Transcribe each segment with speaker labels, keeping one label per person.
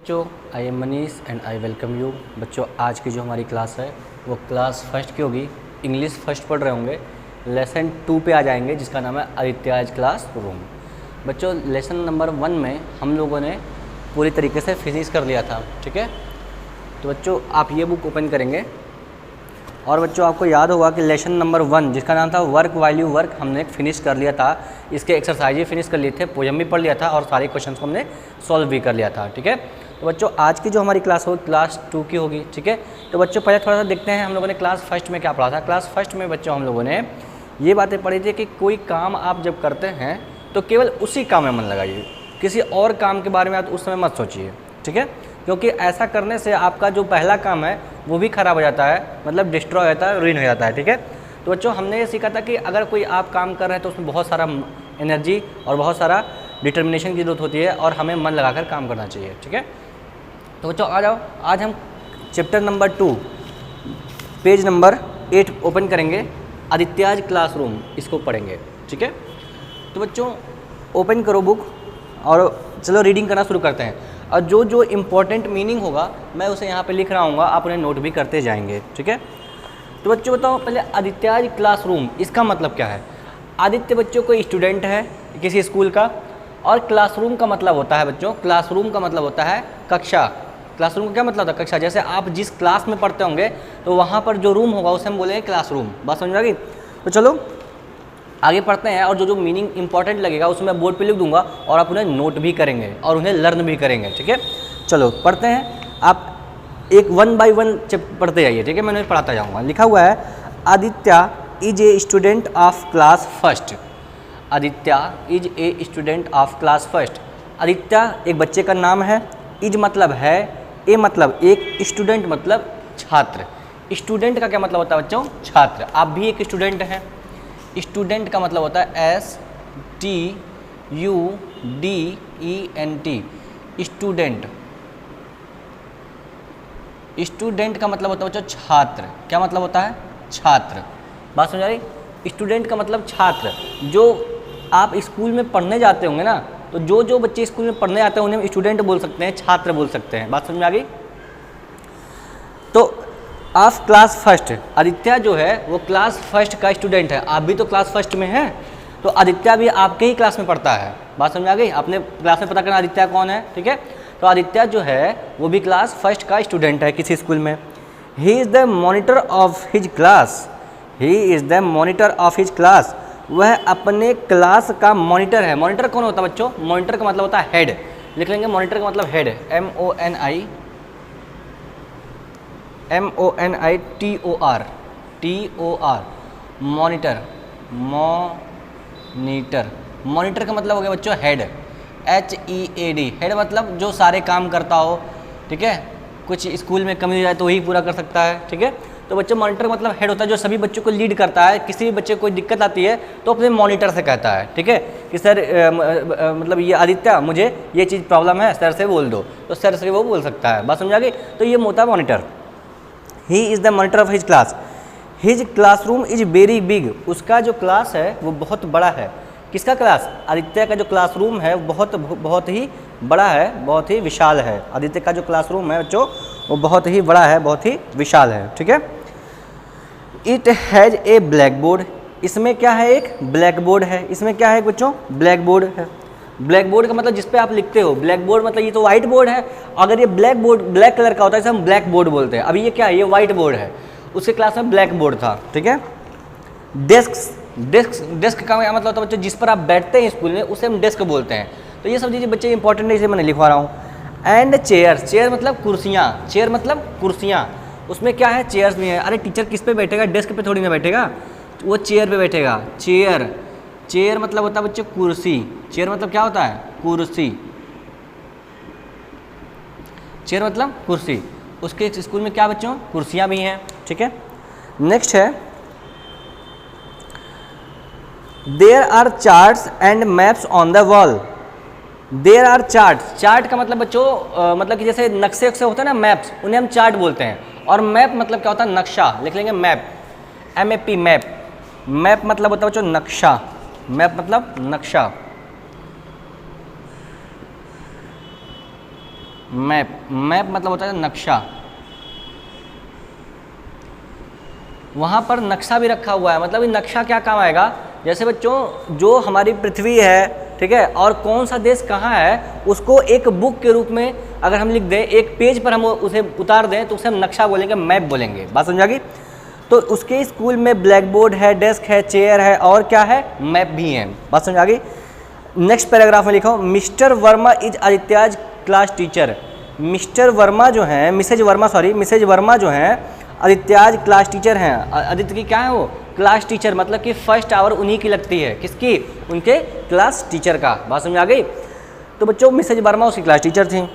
Speaker 1: बच्चों I am Manish and I welcome you. बच्चों आज की जो हमारी क्लास है वो क्लास फर्स्ट की होगी। इंग्लिश फर्स्ट पढ़ रहे होंगे, लेसन 2 पे आ जाएंगे जिसका नाम है आदित्याज क्लास रूम। बच्चों लेसन नंबर 1 में हम लोगों ने पूरी तरीके से फिनिश कर लिया था, ठीक है। तो बच्चों आप ये बुक ओपन करेंगे और बच्चों आपको याद होगा कि लेसन नंबर 1 जिसका नाम था वर्क वाइल यू वर्क हमने फिनिश कर लिया था। इसके एक्सरसाइज भी फिनिश कर लिए थे, पोएम भी पढ़ लिया था और सारे क्वेश्चन को हमने सॉल्व भी कर लिया था, ठीक है। तो बच्चों आज की जो हमारी क्लास होगी क्लास 2 की होगी, ठीक है। तो बच्चों पहले थोड़ा सा देखते हैं हम लोगों ने क्लास फर्स्ट में क्या पढ़ा था। क्लास फर्स्ट में बच्चों हम लोगों ने ये बातें पढ़ी थी कि कोई काम आप जब करते हैं तो केवल उसी काम में मन लगाइए, किसी और काम के बारे में आप उस समय मत सोचिए, ठीक है। क्योंकि ऐसा करने से आपका जो पहला काम है वो भी ख़राब हो जाता है, मतलब डिस्ट्रॉय हो जाता है, रुइन हो जाता है, ठीक है। तो बच्चों हमने ये सीखा था कि अगर कोई आप काम कर रहे हैं तो उसमें बहुत सारा एनर्जी और बहुत सारा डिटर्मिनेशन की ज़रूरत होती है और हमें मन लगाकर काम करना चाहिए, ठीक है। तो बच्चों आ जाओ, आज हम chapter number 2 page number 8 open करेंगे, आदित्याज क्लासरूम, इसको पढ़ेंगे, ठीक है। तो बच्चों ओपन करो बुक और चलो रीडिंग करना शुरू करते हैं। और जो जो इम्पोर्टेंट मीनिंग होगा मैं उसे यहाँ पे लिख रहा हूँ, आप उन्हें नोट भी करते जाएंगे, ठीक है। तो बच्चों बताओ पहले आदित्याज क्लासरूम इसका मतलब क्या है। आदित्य बच्चों कोई स्टूडेंट है किसी स्कूल का, और क्लासरूम का मतलब होता है बच्चों, क्लासरूम का मतलब होता है कक्षा। क्लासरूम का क्या मतलब होता है, कक्षा। जैसे आप जिस क्लास में पढ़ते होंगे तो वहाँ पर जो रूम होगा उसे हम बोलेंगे क्लासरूम। बात समझ आ गई। तो चलो आगे पढ़ते हैं और जो जो मीनिंग इंपॉर्टेंट लगेगा उसमें मैं बोर्ड पे लिख दूंगा और आप उन्हें नोट भी करेंगे और उन्हें लर्न भी करेंगे, ठीक है। चलो पढ़ते हैं, आप एक 1 बाय 1 पढ़ते जाइए, ठीक है। मैं उन्हें पढ़ाता जाऊँगा। लिखा हुआ है Aditya is a student of class first. Aditya is a student of class first. Aditya एक बच्चे का नाम है, इज मतलब है, ए मतलब एक, स्टूडेंट मतलब छात्र। स्टूडेंट का क्या मतलब होता है बच्चों, छात्र। आप भी एक स्टूडेंट हैं। स्टूडेंट का मतलब होता है STUDENT, स्टूडेंट। स्टूडेंट का मतलब होता है बच्चों छात्र। क्या मतलब होता है, छात्र। बात समझ आ रही। स्टूडेंट का मतलब छात्र। जो आप स्कूल में पढ़ने जाते होंगे ना, तो जो जो बच्चे स्कूल में पढ़ने जाते हैं उन्हें स्टूडेंट बोल सकते हैं, छात्र बोल सकते हैं। बात समझ में आ गई। तो ऑफ क्लास फर्स्ट, आदित्य जो है वो क्लास फर्स्ट का स्टूडेंट है। आप भी तो क्लास फर्स्ट में हैं, तो आदित्य भी आपके ही क्लास में पढ़ता है। बात समझ आ गई। अपने क्लास में पता करना आदित्य कौन है, ठीक है। तो आदित्य जो है वो भी क्लास फर्स्ट का स्टूडेंट है किसी स्कूल में। He is the monitor of his class. He is the monitor of his class. वह अपने क्लास का मॉनिटर है। मॉनिटर कौन होता है बच्चों, मॉनिटर का मतलब होता है हेड। लिख लेंगे मॉनिटर का मतलब हेड, MONITOR, मॉनिटर। मॉनिटर का मतलब हो गया बच्चों हेड, HEAD। हेड मतलब जो सारे काम करता हो, ठीक है। कुछ स्कूल में कमी हो जाए तो वही पूरा कर सकता है, ठीक है। तो बच्चों मॉनिटर का मतलब हेड होता है, जो सभी बच्चों को लीड करता है। किसी भी बच्चे को कोई दिक्कत आती है तो अपने मॉनिटर से कहता है, ठीक है, कि सर मतलब ये आदित्य मुझे ये चीज़ प्रॉब्लम है, सर से बोल दो, तो सर से वो बोल सकता है। बात समझा गई। तो ये होता है monitor. He is the monitor of his class. His classroom is very big. उसका जो क्लास है वो बहुत बड़ा है। किसका क्लास, आदित्य का जो क्लासरूम है बहुत ही बड़ा है, बहुत ही विशाल है। आदित्य का जो क्लासरूम है बच्चों वो बहुत ही बड़ा है, बहुत ही विशाल है, ठीक है। It has a black board. इसमें क्या है, एक ब्लैक बोर्ड है। इसमें क्या है बच्चों, ब्लैक बोर्ड है। ब्लैक बोर्ड का मतलब जिस पे आप लिखते हो। ब्लैक बोर्ड मतलब ये तो व्हाइट बोर्ड है। अगर ये ब्लैक बोर्ड ब्लैक कलर का होता है इसे हम ब्लैक बोर्ड बोलते हैं। अभी ये क्या है, ये व्हाइट बोर्ड है। उसके क्लास में ब्लैक बोर्ड था, ठीक है। डेस्क का मतलब होता है बच्चों जिस पर आप बैठते हैं स्कूल में, उसे हम डेस्क बोलते हैं। तो ये सब चीज़ें बच्चे इंपॉर्टेंट है, इसे मैंने लिखवा रहा हूँ। एंड चेयर मतलब कुर्सियाँ। चेयर मतलब कुर्सियाँ। उसमें क्या है, चेयर्स भी हैं। अरे टीचर किस पे बैठेगा, डेस्क पे थोड़ी ना बैठेगा, वो चेयर पे बैठेगा। चेयर मतलब होता है बच्चों कुर्सी। चेयर मतलब क्या होता है, कुर्सी। चेयर मतलब कुर्सी। उसके स्कूल में क्या बच्चों, कुर्सियाँ भी हैं, ठीक है। नेक्स्ट है there are charts and maps on the wall. There are chart का मतलब बच्चों मतलब कि जैसे नक्शे से होता है ना, मैप्स, उन्हें हम चार्ट बोलते हैं। और मैप मतलब क्या होता है, नक्शा। लिख लेंगे मैप, MAP, मैप। मैप मतलब होता है बच्चों नक्शा। मैप मतलब नक्शा। मैप, मैप मतलब होता है नक्शा। वहाँ पर नक्शा भी रखा हुआ है, मतलब ये नक्शा क्या काम आएगा, जैसे बच्चों जो हमारी पृथ्वी है, ठीक है, और कौन सा देश कहाँ है, उसको एक बुक के रूप में अगर हम लिख दें, एक पेज पर हम उसे उतार दें, तो उसे हम नक्शा बोलेंगे, मैप बोलेंगे। बात समझा गई? तो उसके स्कूल में ब्लैक बोर्ड है, डेस्क है, चेयर है, और क्या है, मैप भी है। बात समझ आ गई? नेक्स्ट पैराग्राफ में लिखो, Mister Verma is Aditya's class teacher. Mister Verma जो हैं, मिसेज वर्मा जो हैं आदित्याज क्लास टीचर हैं। आदित्य की क्या है, वो क्लास टीचर, मतलब कि फर्स्ट आवर उन्हीं की लगती है। किसकी? उनके क्लास टीचर का। बात समझ आ गई? तो बच्चों मिसेज वर्मा उसकी क्लास टीचर थी।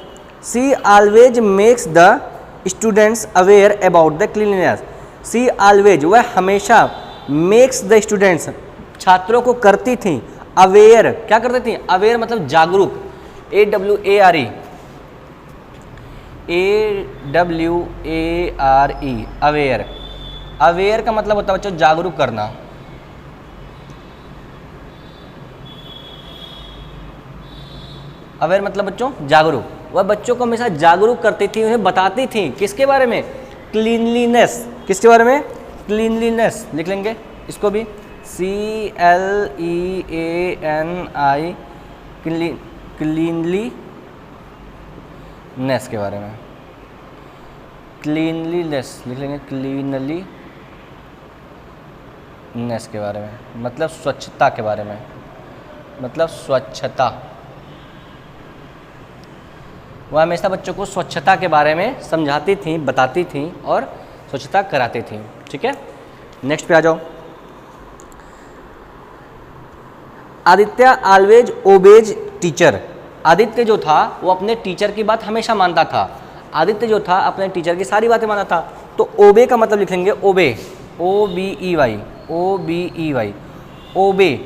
Speaker 1: She always makes the students aware about the cleanliness. She always, वह हमेशा, मेक्स द स्टूडेंट्स, छात्रों को करती थी, अवेयर, क्या करती थी, अवेयर मतलब जागरूक, AWARE, अवेयर। अवेयर का मतलब होता है बच्चों जागरूक करना। अवेयर मतलब बच्चों जागरूक। वह बच्चों को हमेशा जागरूक करती थी, उन्हें बताती थी किसके बारे में, क्लीनलीनेस। किसके बारे में? क्लीनलीनेस। लिख लेंगे इसको भी, CLEANI, क्लीनलीनेस के बारे में। क्लीनलीनेस लिख लेंगे, क्लीनलीनेस के बारे में मतलब स्वच्छता के बारे में, मतलब स्वच्छता। वह हमेशा बच्चों को स्वच्छता के बारे में समझाती थी, बताती थी और स्वच्छता कराती थी। ठीक है, नेक्स्ट पे आ जाओ। Aditya always obeys teacher. Aditya जो था वो अपने टीचर की बात हमेशा मानता था। आदित्य जो था अपने टीचर की सारी बातें मानता था। तो ओबे का मतलब लिखेंगे ओबे, OBEY, ओबे।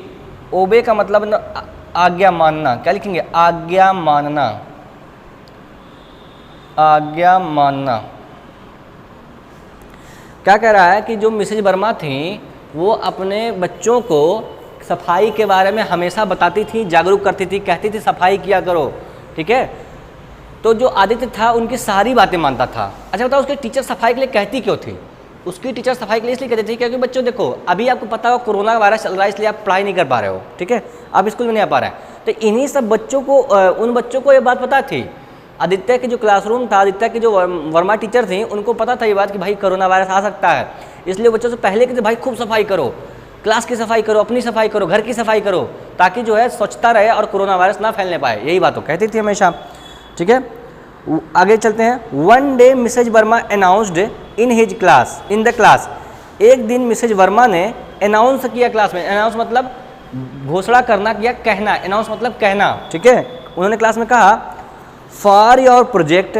Speaker 1: ओबे का मतलब आज्ञा मानना। क्या लिखेंगे? आज्ञा मानना, आज्ञा मानना। क्या कह रहा है कि जो मिसेज वर्मा थी वो अपने बच्चों को सफाई के बारे में हमेशा बताती थी, जागरूक करती थी, कहती थी सफाई किया करो। ठीक है, तो जो आदित्य था उनकी सारी बातें मानता था। अच्छा बताओ, उसके टीचर सफाई के लिए कहती क्यों थी? उसकी टीचर सफाई के लिए इसलिए कहती थी क्योंकि बच्चों देखो, अभी आपको पता हो कोरोना वायरस चल रहा है, इसलिए आप पढ़ाई नहीं कर पा रहे हो। ठीक है, आप स्कूल में नहीं आ पा रहे हैं, तो इन्हीं सब बच्चों को, उन बच्चों को ये बात पता थी। आदित्य के जो क्लासरूम था, आदित्य की जो वर्मा टीचर थी, उनको पता था ये बात कि भाई कोरोना वायरस आ सकता है, इसलिए बच्चों से पहले कहते भाई खूब सफाई करो, क्लास की सफाई करो, अपनी सफाई करो, घर की सफाई करो, ताकि जो है स्वच्छता रहे और कोरोना वायरस ना फैलने पाए। यही बात वो कहती थी हमेशा। ठीक है, आगे चलते हैं। One day Mrs Verma announced in his class, in the class. एक दिन मिसेज वर्मा ने अनाउंस किया क्लास में। अनाउंस मतलब घोषणा करना, या कहना। अनाउंस मतलब कहना। ठीक है, उन्होंने क्लास में कहा, फॉर योर प्रोजेक्ट,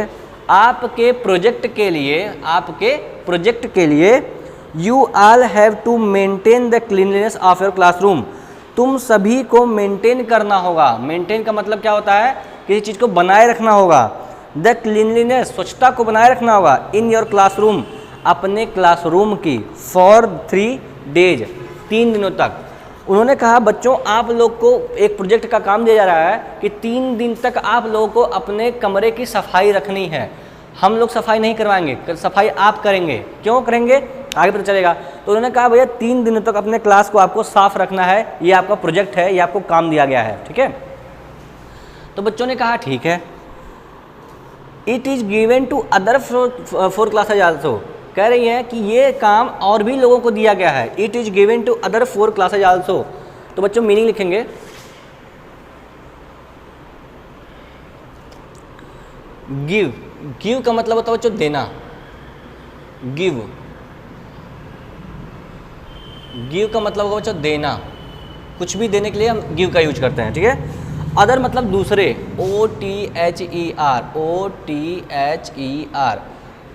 Speaker 1: आपके प्रोजेक्ट के लिए, आपके प्रोजेक्ट के लिए, you all have to maintain the cleanliness of your classroom. तुम सभी को मेंटेन करना होगा। मेंटेन का मतलब क्या होता है? किसी चीज़ को बनाए रखना होगा। द क्लीनलीनेस, स्वच्छता को बनाए रखना होगा। इन योर क्लासरूम, अपने क्लासरूम की। फॉर 3 डेज, 3 दिनों तक। उन्होंने कहा बच्चों आप लोग को एक प्रोजेक्ट का काम दिया जा रहा है कि 3 दिन तक आप लोगों को अपने कमरे की सफाई रखनी है। हम लोग सफाई नहीं करवाएंगे, सफाई आप करेंगे। क्यों करेंगे? आगे पता चलेगा। तो उन्होंने कहा भैया 3 दिनों तक अपने क्लास को आपको साफ रखना है, ये आपका प्रोजेक्ट है, ये आपको काम दिया गया है। ठीक है, तो बच्चों ने कहा ठीक है। It is given to other 4 classes also. कह रही है कि ये काम और भी लोगों को दिया गया है। It is given to other 4 classes also. तो बच्चों मीनिंग लिखेंगे, गिव। गिव का मतलब होता है बच्चों देना। गिव, गिव का मतलब होगा बच्चों देना। कुछ भी देने के लिए हम गिव का यूज करते हैं। ठीक है, अदर मतलब दूसरे, OTHER, OTHER,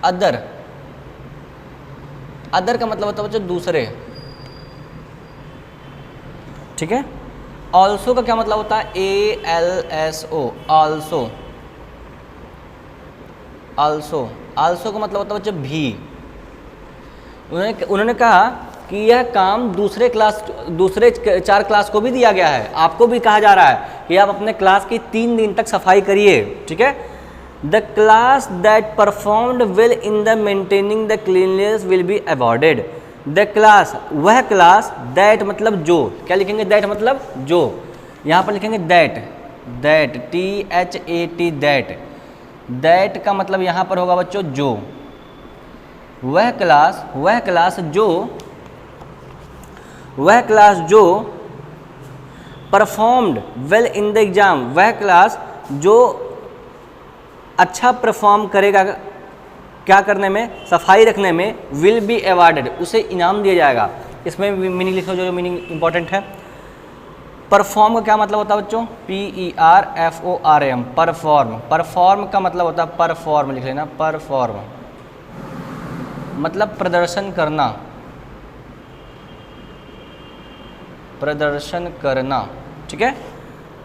Speaker 1: अदर। अदर का मतलब होता है बच्चों दूसरे। ठीक है, ऑल्सो का क्या मतलब होता है? ALSO, also. ऑल्सो, ऑल्सो का मतलब होता है बच्चों भी। उन्होंने कहा कि यह काम दूसरे 4 क्लास को भी दिया गया है। आपको भी कहा जा रहा है कि आप अपने क्लास की 3 दिन तक सफाई करिए। ठीक है, the class that performed well in the maintaining the cleanliness will be awarded. The class, वह क्लास, दैट मतलब जो, क्या लिखेंगे दैट मतलब जो, यहाँ पर लिखेंगे that, that THAT that, that का मतलब यहाँ पर होगा बच्चों जो, वह क्लास जो performed well in the exam, वह क्लास जो अच्छा परफॉर्म करेगा क्या करने में, सफाई रखने में, विल बी अवार्डेड, उसे इनाम दिया जाएगा। इसमें मीनिंग लिखो, जो मीनिंग इंपॉर्टेंट है। परफॉर्म का क्या मतलब होता है बच्चों, PERFORM, परफॉर्म, परफॉर्म का मतलब होता है परफॉर्म, लिख लेना परफॉर्म, मतलब प्रदर्शन करना, प्रदर्शन करना, ठीक है।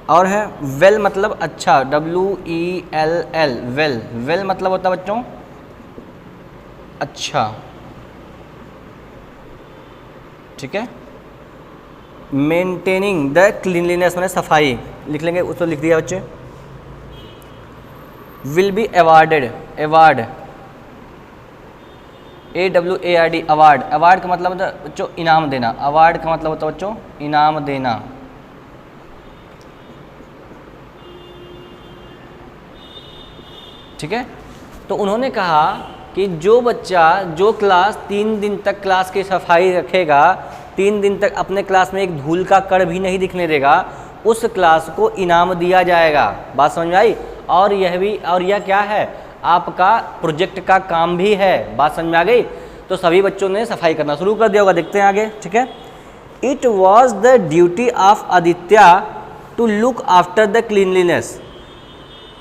Speaker 1: और है वेल मतलब अच्छा, WELL, वेल, वेल मतलब होता है बच्चों अच्छा, ठीक है। मेंटेनिंग द क्लीनलीनेस मैंने सफाई लिख लेंगे, उसको लिख दिया बच्चे। Will be awarded, award AWARD, award, award का मतलब होता है बच्चों इनाम देना, अवार्ड का मतलब होता है बच्चों इनाम देना, ठीक है। तो उन्होंने कहा कि जो बच्चा, जो क्लास 3 दिन तक क्लास की सफाई रखेगा, 3 दिन तक अपने क्लास में एक धूल का कण भी नहीं दिखने देगा, उस क्लास को इनाम दिया जाएगा। बात समझ में आई। और यह क्या है, आपका प्रोजेक्ट का काम भी है। बात समझ में आ गई। तो सभी बच्चों ने सफाई करना शुरू कर दिया होगा, देखते हैं आगे, ठीक है। It was the duty of Aditya to look after the cleanliness.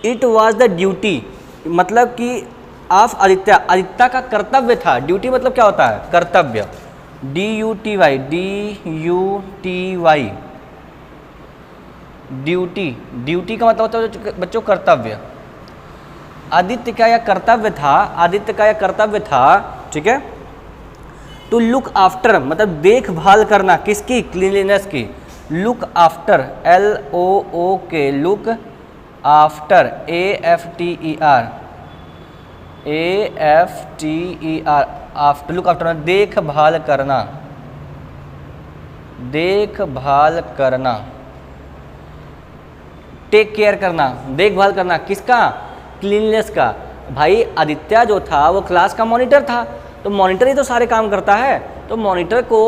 Speaker 1: It was the duty मतलब कि ऑफ आदित्य, आदित्य का कर्तव्य था। ड्यूटी मतलब क्या होता है, कर्तव्य, DUTY, ड्यूटी, ड्यूटी का मतलब होता है बच्चों कर्तव्य। आदित्य का यह कर्तव्य था, आदित्य का यह कर्तव्य था, ठीक है। टू लुक आफ्टर मतलब देखभाल करना, किसकी, क्लीनलीनेस की। Look after, LOOK, look after, AFTER, after, look after देखभाल करना, देखभाल करना, टेक केयर करना, देखभाल करना, किसका, क्लीननेस का। भाई आदित्य जो था वो क्लास का मॉनिटर था, तो मॉनिटर ही तो सारे काम करता है। तो मॉनिटर को,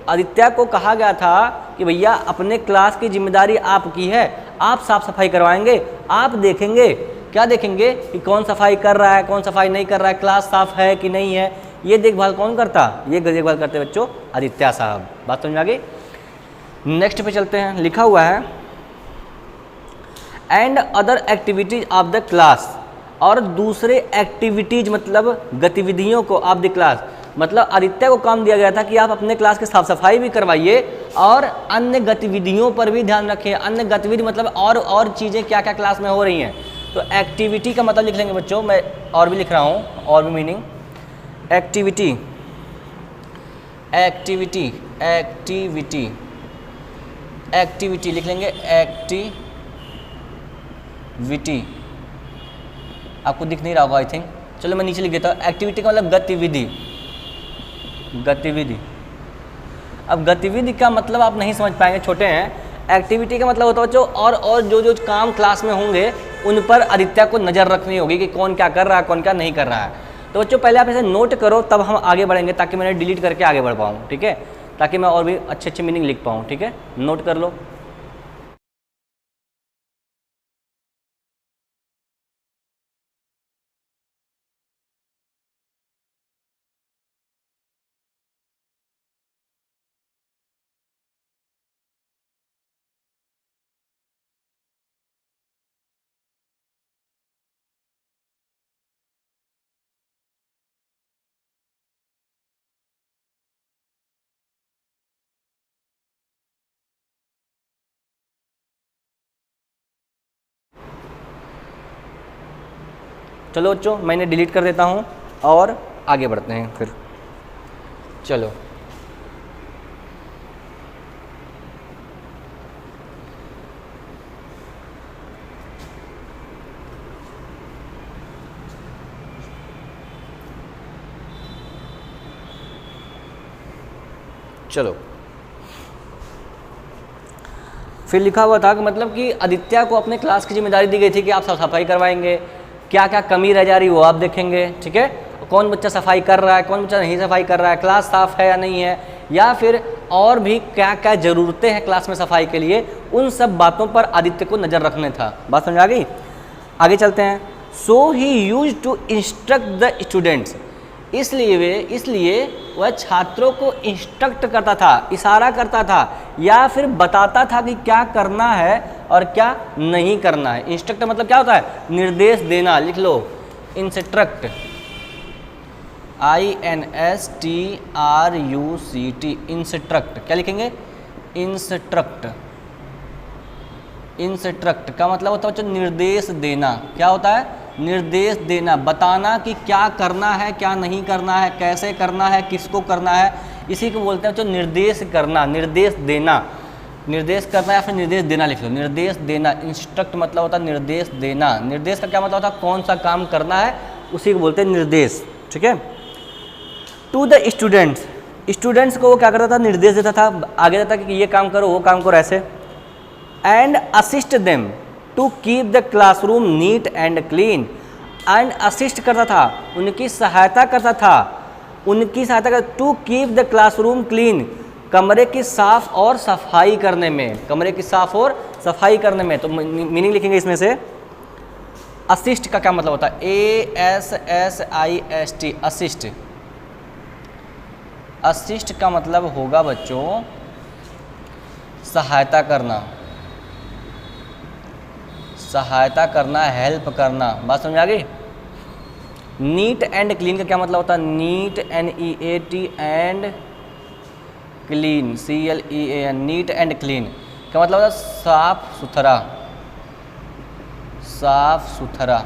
Speaker 1: आदित्य को कहा गया था कि भैया अपने क्लास की जिम्मेदारी आपकी है, आप साफ सफाई करवाएंगे, आप देखेंगे, क्या देखेंगे कि कौन सफाई कर रहा है, कौन सफाई नहीं कर रहा है, क्लास साफ है कि नहीं है। ये देखभाल कौन करता, ये देखभाल करते बच्चों आदित्य साहब। बात समझ में आ गई। नेक्स्ट पे चलते हैं, लिखा हुआ है and other activities of the class, और दूसरे एक्टिविटीज मतलब गतिविधियों को ऑफ द क्लास, मतलब आदित्य को काम दिया गया था कि आप अपने क्लास की साफ सफाई भी करवाइए और अन्य गतिविधियों पर भी ध्यान रखें। अन्य गतिविधि मतलब और चीज़ें क्या क्या क्लास में हो रही हैं। तो एक्टिविटी का मतलब लिख लेंगे बच्चों, मैं और भी लिख रहा हूँ, और भी meaning, activity, activity, activity, activity लिख लेंगे, एक्टिविटी। आपको दिख नहीं रहा होगा आई थिंक, चलो मैं नीचे लिख देता हूँ। एक्टिविटी का मतलब गतिविधि, गतिविधि। अब गतिविधि का मतलब आप नहीं समझ पाएंगे, छोटे हैं। एक्टिविटी का मतलब होता है बच्चों और जो काम क्लास में होंगे उन पर आदित्य को नज़र रखनी होगी कि कौन क्या कर रहा है, कौन क्या नहीं कर रहा है। तो बच्चों पहले आप इसे नोट करो, तब हम आगे बढ़ेंगे, ताकि मैंने डिलीट करके आगे बढ़ पाऊँ, ठीक है, ताकि मैं और भी अच्छे अच्छे मीनिंग लिख पाऊँ, ठीक है। नोट कर लो। चलो बच्चों मैंने डिलीट कर देता हूँ और आगे बढ़ते हैं फिर। चलो चलो, फिर लिखा हुआ था कि मतलब कि आदित्य को अपने क्लास की जिम्मेदारी दी गई थी कि आप साफ सफाई करवाएंगे, क्या क्या कमी रह जा रही वो आप देखेंगे, ठीक है, कौन बच्चा सफाई कर रहा है, कौन बच्चा नहीं सफाई कर रहा है, क्लास साफ़ है या नहीं है, या फिर और भी क्या क्या ज़रूरतें हैं क्लास में सफाई के लिए, उन सब बातों पर आदित्य को नज़र रखने था। बात समझ आ गई? आगे चलते हैं। So he used to instruct the students, इसलिए वह छात्रों को इंस्ट्रक्ट करता था, इशारा करता था या फिर बताता था कि क्या करना है और क्या नहीं करना है। इंस्ट्रक्ट मतलब क्या होता है? निर्देश देना। लिख लो, इंस्ट्रक्ट, INSTRUCT, इंस्ट्रक्ट। क्या लिखेंगे? इंस्ट्रक्ट। इंस्ट्रक्ट का मतलब होता है बच्चों निर्देश देना। क्या होता है? निर्देश देना, बताना कि क्या करना है, क्या नहीं करना है, कैसे करना है, किसको करना है, इसी को बोलते हैं बच्चों निर्देश करना, निर्देश देना। निर्देश करना या फिर निर्देश देना लिख लो, निर्देश देना। इंस्ट्रक्ट मतलब होता है निर्देश देना। निर्देश का क्या मतलब होता है? कौन सा काम करना है, उसी को बोलते हैं निर्देश, ठीक है। टू द स्टूडेंट्स, स्टूडेंट्स को वो क्या करता था? निर्देश देता था, आगे देता था कि ये काम करो, वो काम करो, ऐसे। And assist them to keep the classroom neat and clean. And assist करता था, उनकी सहायता करता था, उनकी सहायता कर to keep the classroom clean, कमरे की साफ और सफाई करने में, कमरे की साफ और सफाई करने में। तो मीनिंग लिखेंगे इसमें से। असिस्ट का क्या मतलब होता है? ASSIST, assist. असिस्ट का मतलब होगा बच्चों सहायता करना, सहायता करना, हेल्प करना। बात समझ आ गई? नीट एंड क्लीन का क्या मतलब होता है? Neat NEAT and clean CLEAN, neat and clean का मतलब होता है साफ सुथरा, साफ सुथरा,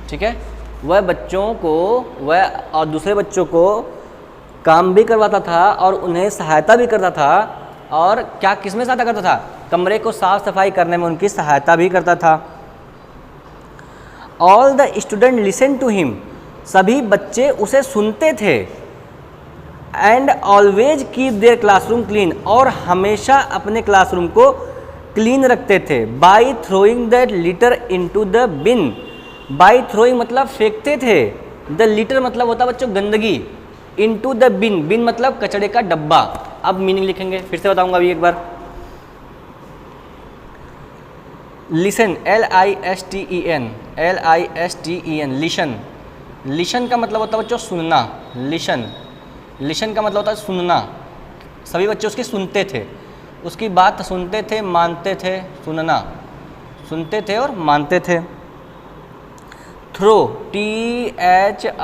Speaker 1: ठीक है। वह बच्चों को, वह और दूसरे बच्चों को काम भी करवाता था और उन्हें सहायता भी करता था। और क्या किसमें सहायता करता था? कमरे को साफ सफाई करने में उनकी सहायता भी करता था। All the student listen to him, सभी बच्चे उसे सुनते थे। And always keep their classroom clean, और हमेशा अपने क्लासरूम को क्लीन रखते थे। By throwing the litter into the bin, by throwing मतलब फेंकते थे, द लिटर मतलब होता है बच्चों गंदगी, इनटू द बिन, बिन मतलब कचड़े का डब्बा। अब मीनिंग लिखेंगे, फिर से बताऊंगा अभी एक बार। Listen, LISTEN, listen. लिशन का मतलब होता है बच्चों सुनना, लिशन। लिशन का मतलब होता है सुनना। सभी बच्चे उसकी सुनते थे, उसकी बात सुनते थे, मानते थे, सुनना, सुनते थे और मानते थे। Throw, THROW,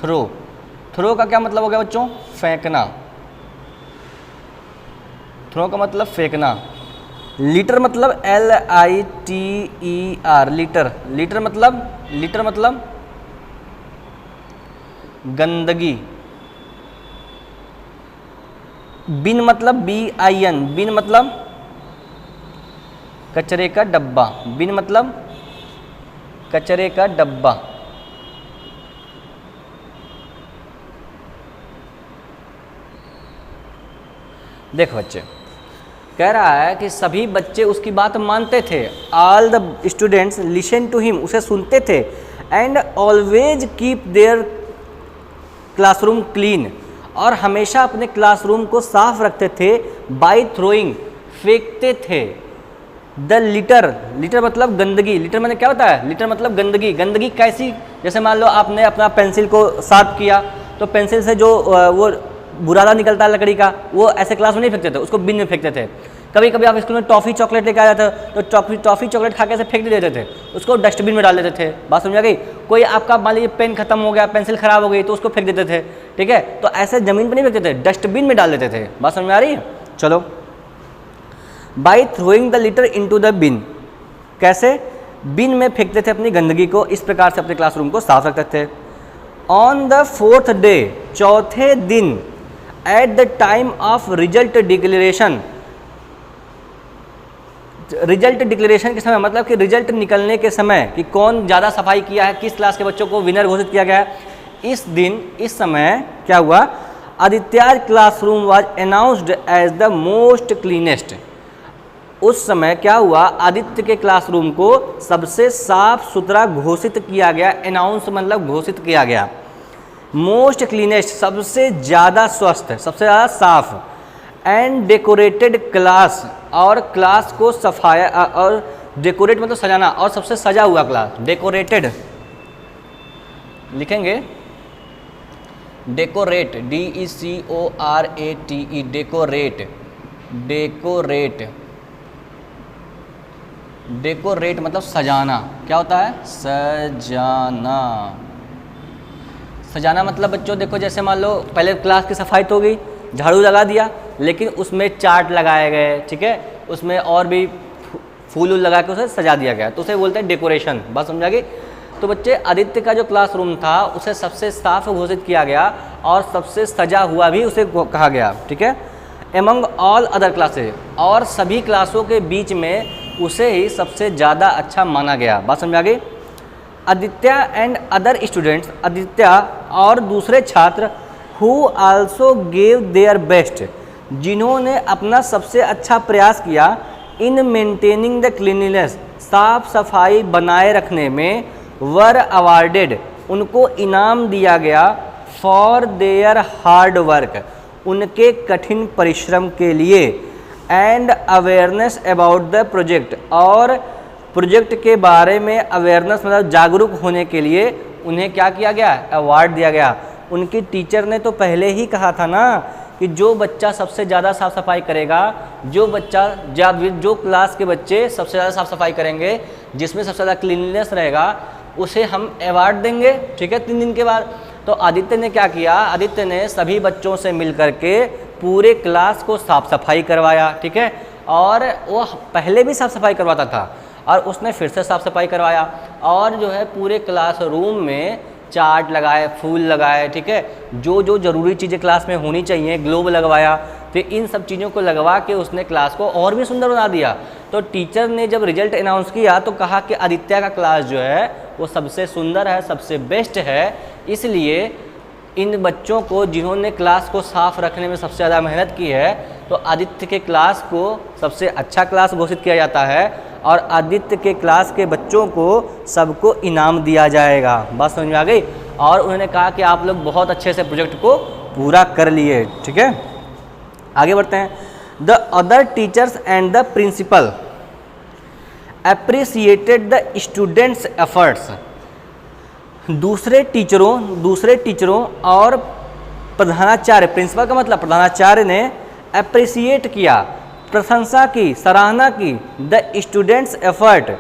Speaker 1: throw. थ्रो का क्या मतलब हो गया बच्चों? फेंकना। थ्रो का मतलब फेंकना। लीटर मतलब LITER, लीटर। लीटर मतलब गंदगी। बिन मतलब BIN, बिन मतलब कचरे का डब्बा, बिन मतलब कचरे का डब्बा। देखो बच्चे, कह रहा है कि सभी बच्चे उसकी बात मानते थे। All the students listen to him, उसे सुनते थे। And always keep their classroom clean, और हमेशा अपने क्लासरूम को साफ रखते थे। बाई थ्रोइंग, फेंकते थे। द लिटर, लिटर मतलब गंदगी। लिटर मतलब क्या होता है? लिटर मतलब गंदगी। गंदगी कैसी? जैसे मान लो आपने अपना पेंसिल को शार्प किया, तो पेंसिल से जो वो बुरादा निकलता है लकड़ी का, वो ऐसे क्लास में नहीं फेंकते थे, उसको बिन में फेंकते थे। कभी कभी आप स्कूल में टॉफ़ी चॉकलेट लेके आ जाते थे, तो टॉफ़ी चॉकलेट खा के ऐसे फेंक देते थे, उसको डस्टबिन में डाल देते थे। बात समझ आ गई? कोई आपका मान लीजिए पेन खत्म हो गया, पेंसिल खराब हो गई, तो उसको फेंक देते थे, ठीक है। तो ऐसे ज़मीन पर नहीं फेंकते थे, डस्टबिन में डाल देते थे। बात समझ में आ रही है? चलो, by throwing the litter into the bin, कैसे? बिन में फेंकते थे अपनी गंदगी को, इस प्रकार से अपने क्लासरूम को साफ रखते थे। ऑन द फोर्थ डे, चौथे दिन, at the time of result declaration, result declaration के समय मतलब कि रिजल्ट निकलने के समय कि कौन ज़्यादा सफाई किया है, किस क्लास के बच्चों को विनर घोषित किया गया है। इस समय क्या हुआ, Aditya classroom was announced as the most cleanest. उस समय क्या हुआ, आदित्य के क्लासरूम को सबसे साफ सुथरा घोषित किया गया। अनाउंस मतलब घोषित किया गया। मोस्ट क्लीनेस्ट सबसे ज़्यादा स्वस्थ, सबसे ज़्यादा साफ। एंड डेकोरेटेड क्लास, और क्लास को सफाया, और डेकोरेट मतलब सजाना, और सबसे सजा हुआ क्लास। डेकोरेटेड लिखेंगे, decorate, DECORATE, decorate, decorate, decorate मतलब सजाना। क्या होता है, सजाना। सजाना मतलब बच्चों देखो, जैसे मान लो पहले क्लास की सफाई तो हो गई, झाड़ू लगा दिया, लेकिन उसमें चार्ट लगाए गए, ठीक है, उसमें और भी फूल लगा के उसे सजा दिया गया, तो उसे बोलते हैं डेकोरेशन। बात समझा गई। तो बच्चे आदित्य का जो क्लासरूम था उसे सबसे साफ घोषित किया गया और सबसे सजा हुआ भी उसे कहा गया, ठीक है। एमंग ऑल अदर क्लासेज, और सभी क्लासों के बीच में उसे ही सबसे ज़्यादा अच्छा माना गया। बात समझा गई। Aditya and other students, Aditya और दूसरे छात्र, who also gave their best, जिन्होंने अपना सबसे अच्छा प्रयास किया, इन मेंटेनिंग द क्लीनलीनेस, साफ सफाई बनाए रखने में, वर अवार्डेड, उनको इनाम दिया गया, फॉर देयर हार्ड वर्क, उनके कठिन परिश्रम के लिए, and awareness about the project, और प्रोजेक्ट के बारे में अवेयरनेस मतलब जागरूक होने के लिए उन्हें क्या किया गया, अवार्ड दिया गया। उनकी टीचर ने तो पहले ही कहा था ना कि जो बच्चा सबसे ज़्यादा साफ़ सफाई करेगा, जो क्लास के बच्चे सबसे ज़्यादा साफ़ सफाई करेंगे, जिसमें सबसे ज़्यादा क्लीनलीनेस रहेगा, उसे हम अवार्ड देंगे, ठीक है, 3 दिन के बाद। तो आदित्य ने क्या किया, आदित्य ने सभी बच्चों से मिल करके पूरे क्लास को साफ़ सफाई करवाया, ठीक है, और वो पहले भी साफ़ सफाई करवाता था और उसने फिर से साफ़ सफाई करवाया, और जो है पूरे क्लासरूम में चार्ट लगाए, फूल लगाए, ठीक है, जो जो ज़रूरी चीज़ें क्लास में होनी चाहिए, ग्लोब लगवाया, फिर इन सब चीज़ों को लगवा के उसने क्लास को और भी सुंदर बना दिया। तो टीचर ने जब रिजल्ट अनाउंस किया तो कहा कि आदित्य का क्लास जो है वो सबसे सुंदर है, सबसे बेस्ट है, इसलिए इन बच्चों को जिन्होंने क्लास को साफ़ रखने में सबसे ज़्यादा मेहनत की है, तो आदित्य के क्लास को सबसे अच्छा क्लास घोषित किया जाता है और आदित्य के क्लास के बच्चों को सबको इनाम दिया जाएगा। बात समझ में आ गई। और उन्होंने कहा कि आप लोग बहुत अच्छे से प्रोजेक्ट को पूरा कर लिए, ठीक है। आगे बढ़ते हैं। The other teachers and the principal appreciated the students efforts, दूसरे टीचरों और प्रधानाचार्य, प्रिंसिपल का मतलब प्रधानाचार्य ने अप्रिसिएट किया, प्रशंसा की, सराहना की, द स्टूडेंट्स एफर्ट,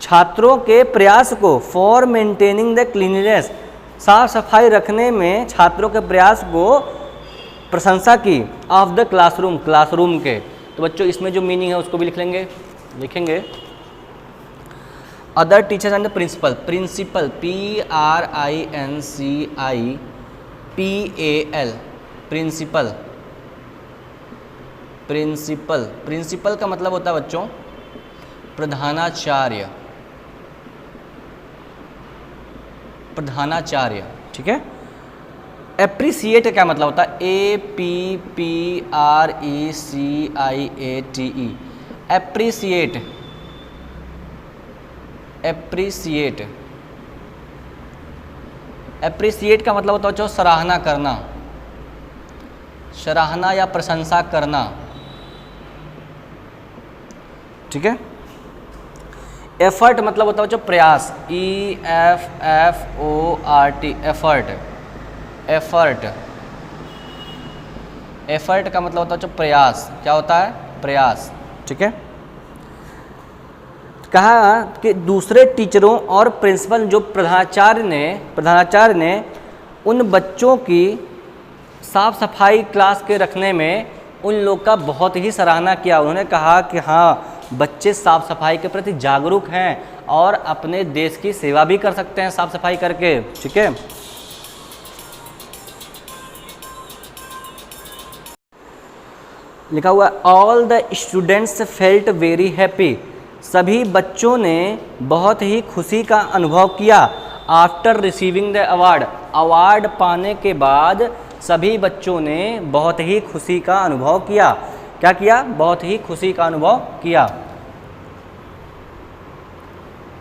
Speaker 1: छात्रों के प्रयास को, फॉर मेंटेनिंग द क्लीनलीनेस, साफ सफाई रखने में छात्रों के प्रयास को प्रशंसा की, ऑफ द क्लासरूम, क्लासरूम के। तो बच्चों इसमें जो मीनिंग है उसको भी लिखेंगे। Other teachers and the principal, principal PRINCIPAL, principal, principal का मतलब होता है बच्चों प्रधानाचार्य, ठीक है। एप्रिसिएट क्या मतलब होता है, APPRECIATE, एप्रिसिएट का मतलब होता है बच्चों सराहना करना, सराहना या प्रशंसा करना, ठीक है। एफर्ट मतलब होता है बच्चों प्रयास, EFFORT, एफर्ट का मतलब होता है बच्चों प्रयास। क्या होता है, प्रयास, ठीक है। कहा कि दूसरे टीचरों और प्रिंसिपल जो प्रधानाचार्य ने उन बच्चों की साफ सफाई क्लास के रखने में उन लोग का बहुत ही सराहना किया। उन्होंने कहा कि हाँ, बच्चे साफ सफाई के प्रति जागरूक हैं और अपने देश की सेवा भी कर सकते हैं साफ सफाई करके, ठीक है। लिखा हुआ all the students felt very happy, सभी बच्चों ने बहुत ही खुशी का अनुभव किया after receiving the award, award पाने के बाद सभी बच्चों ने बहुत ही खुशी का अनुभव किया। क्या किया? बहुत ही खुशी का अनुभव किया।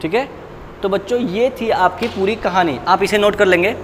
Speaker 1: ठीक है, तो बच्चों ये थी आपकी पूरी कहानी, आप इसे नोट कर लेंगे।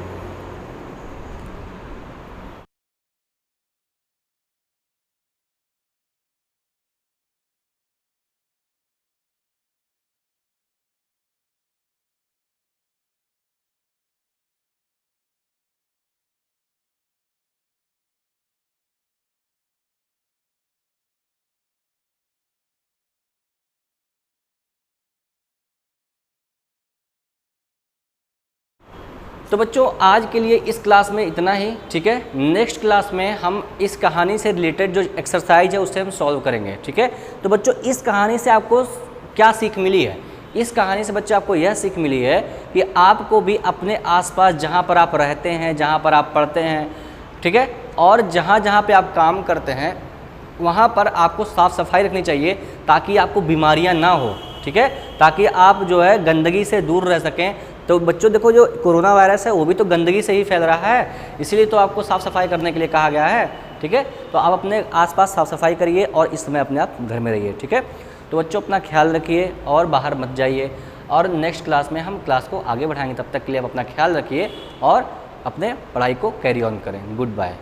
Speaker 1: तो बच्चों आज के लिए इस क्लास में इतना ही। ठीक है, नेक्स्ट क्लास में हम इस कहानी से रिलेटेड जो एक्सरसाइज है उससे हम सॉल्व करेंगे। ठीक है, तो बच्चों इस कहानी से आपको क्या सीख मिली है? इस कहानी से बच्चों आपको यह सीख मिली है कि आपको भी अपने आसपास जहाँ पर आप रहते हैं, जहाँ पर आप पढ़ते हैं, ठीक है, और जहाँ जहाँ पे आप काम करते हैं वहाँ पर आपको साफ़ सफाई रखनी चाहिए ताकि आपको बीमारियाँ ना हो। ठीक है, ताकि आप जो है गंदगी से दूर रह सकें। तो बच्चों देखो जो कोरोना वायरस है वो भी तो गंदगी से ही फैल रहा है, इसीलिए तो आपको साफ़ सफाई करने के लिए कहा गया है। ठीक है, तो आप अपने आसपास साफ़ सफाई करिए और इस समय अपने आप घर में रहिए। ठीक है, तो बच्चों अपना ख्याल रखिए और बाहर मत जाइए, और नेक्स्ट क्लास में हम क्लास को आगे बढ़ाएंगे। तब तक के लिए आप अपना ख्याल रखिए और अपने पढ़ाई को कैरी ऑन करें। Good bye.